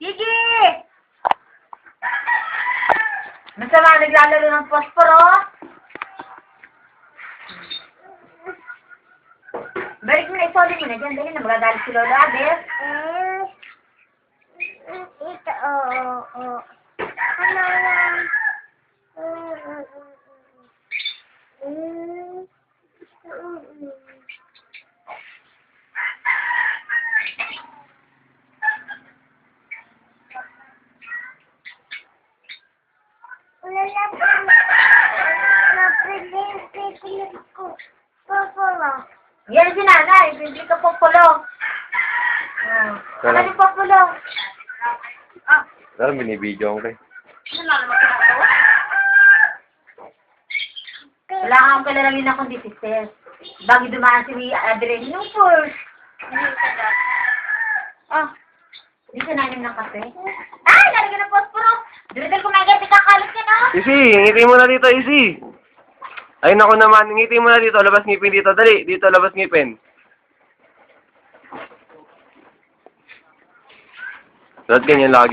Gigi! Masama naglalaro ng posporo. Balik mo na, isolid mo na dyan. Dali na, magagalit si Lolo Abel. Ito, oo. Ano yan? Wala na po. Napilit ko. Popolo. Yan si nanay, bibili ka popolo. Ano yung popolo? Pero binibidyo ko kayo. Ano na naman kinagawa? Wala kang kalalangin akong disister. Bago dumaan si Adrian yung first. Hindi ka nanim ng kape? Ay, lalagyan ng posporo. Durital kumagat, ikakalit ka na. Isi, ngiti mo na dito, Isi. Ay, naku naman, ngiti mo na dito. Labas ngipin dito. Dali, dito labas ngipin. Dapat ganyan lagi.